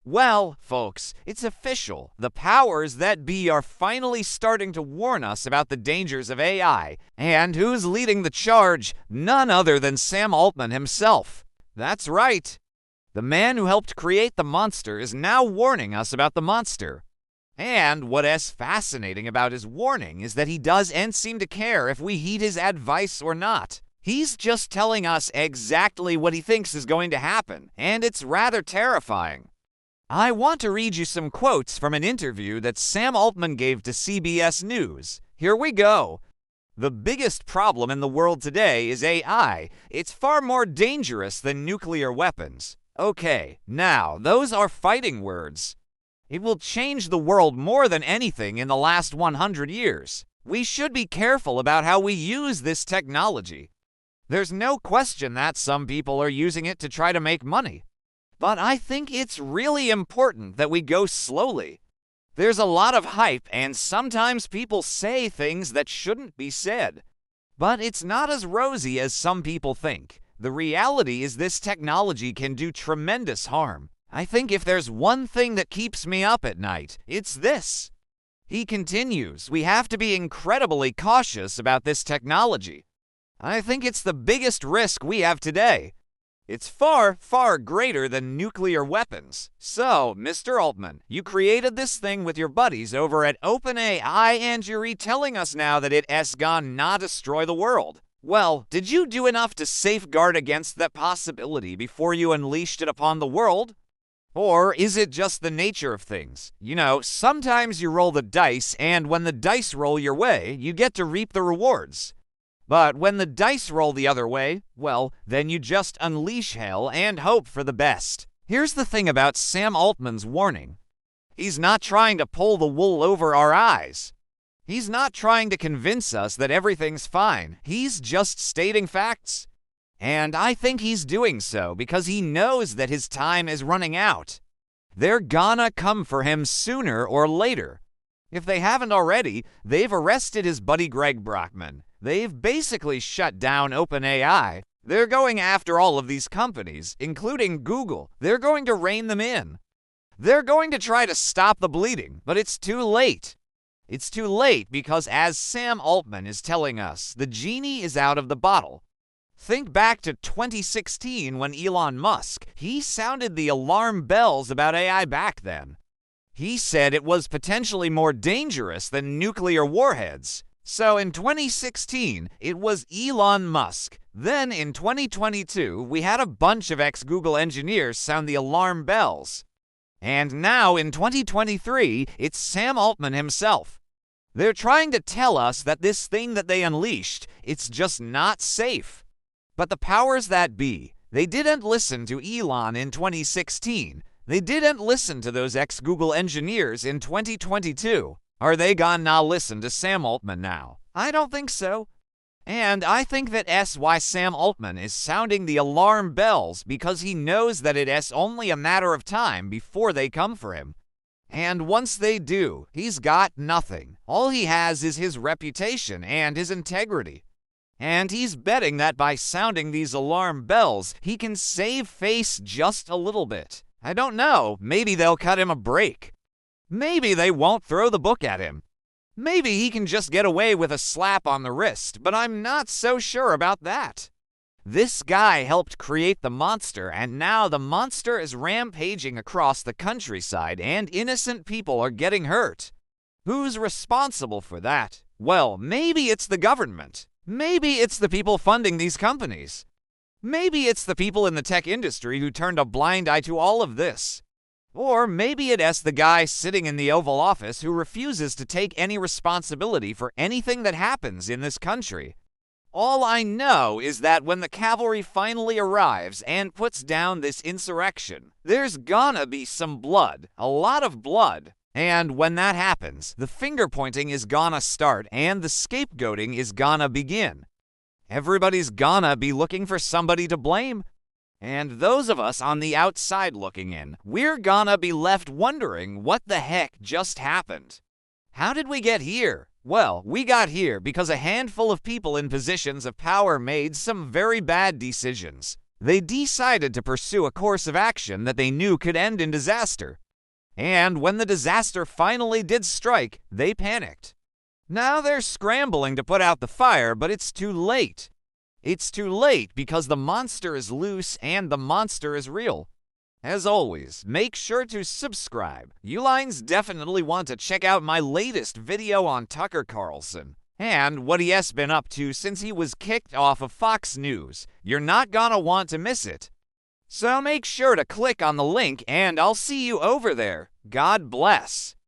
Well, folks, it's official. The powers that be are finally starting to warn us about the dangers of AI. And who's leading the charge? None other than Sam Altman himself. That's right. The man who helped create the monster is now warning us about the monster. And what is fascinating about his warning is that he doesn't seem to care if we heed his advice or not. He's just telling us exactly what he thinks is going to happen, and it's rather terrifying. I want to read you some quotes from an interview that Sam Altman gave to CBS News. Here we go. The biggest problem in the world today is AI. It's far more dangerous than nuclear weapons. Okay, now, those are fighting words. It will change the world more than anything in the last 100 years. We should be careful about how we use this technology. There's no question that some people are using it to try to make money. But I think it's really important that we go slowly. There's a lot of hype, and sometimes people say things that shouldn't be said. But it's not as rosy as some people think. The reality is this technology can do tremendous harm. I think if there's one thing that keeps me up at night, it's this. He continues, we have to be incredibly cautious about this technology. I think it's the biggest risk we have today. It's far, far greater than nuclear weapons. So, Mr. Altman, you created this thing with your buddies over at OpenAI, and you're telling us now that it has gone not destroy the world. Well, did you do enough to safeguard against that possibility before you unleashed it upon the world? Or is it just the nature of things? You know, sometimes you roll the dice, and when the dice roll your way, you get to reap the rewards. But when the dice roll the other way, well, then you just unleash hell and hope for the best. Here's the thing about Sam Altman's warning. He's not trying to pull the wool over our eyes. He's not trying to convince us that everything's fine. He's just stating facts. And I think he's doing so because he knows that his time is running out. They're gonna come for him sooner or later. If they haven't already, they've arrested his buddy Greg Brockman. They've basically shut down OpenAI. They're going after all of these companies, including Google. They're going to rein them in. They're going to try to stop the bleeding, but it's too late. It's too late because, as Sam Altman is telling us, the genie is out of the bottle. Think back to 2016 when Elon Musk, he sounded the alarm bells about AI back then. He said it was potentially more dangerous than nuclear warheads. So in 2016, it was Elon Musk. Then in 2022, we had a bunch of ex-Google engineers sound the alarm bells. And now in 2023, it's Sam Altman himself. They're trying to tell us that this thing that they unleashed, it's just not safe. But the powers that be, they didn't listen to Elon in 2016. They didn't listen to those ex-Google engineers in 2022. Are they gonna listen to Sam Altman now? I don't think so. And I think that's why Sam Altman is sounding the alarm bells, because he knows that it's only a matter of time before they come for him. And once they do, he's got nothing. All he has is his reputation and his integrity. And he's betting that by sounding these alarm bells, he can save face just a little bit. I don't know, maybe they'll cut him a break. Maybe they won't throw the book at him. Maybe he can just get away with a slap on the wrist, but I'm not so sure about that. This guy helped create the monster, and now the monster is rampaging across the countryside, and innocent people are getting hurt. Who's responsible for that? Well, maybe it's the government. Maybe it's the people funding these companies. Maybe it's the people in the tech industry who turned a blind eye to all of this. Or maybe it's the guy sitting in the Oval Office who refuses to take any responsibility for anything that happens in this country. All I know is that when the cavalry finally arrives and puts down this insurrection, there's gonna be some blood, a lot of blood. And when that happens, the finger-pointing is gonna start and the scapegoating is gonna begin. Everybody's gonna be looking for somebody to blame. And those of us on the outside looking in, we're gonna be left wondering what the heck just happened. How did we get here? Well, we got here because a handful of people in positions of power made some very bad decisions. They decided to pursue a course of action that they knew could end in disaster. And when the disaster finally did strike, they panicked. Now they're scrambling to put out the fire, but it's too late. It's too late because the monster is loose and the monster is real. As always, make sure to subscribe. You lines definitely want to check out my latest video on Tucker Carlson and what he has been up to since he was kicked off of Fox News. You're not gonna want to miss it. So make sure to click on the link and I'll see you over there. God bless.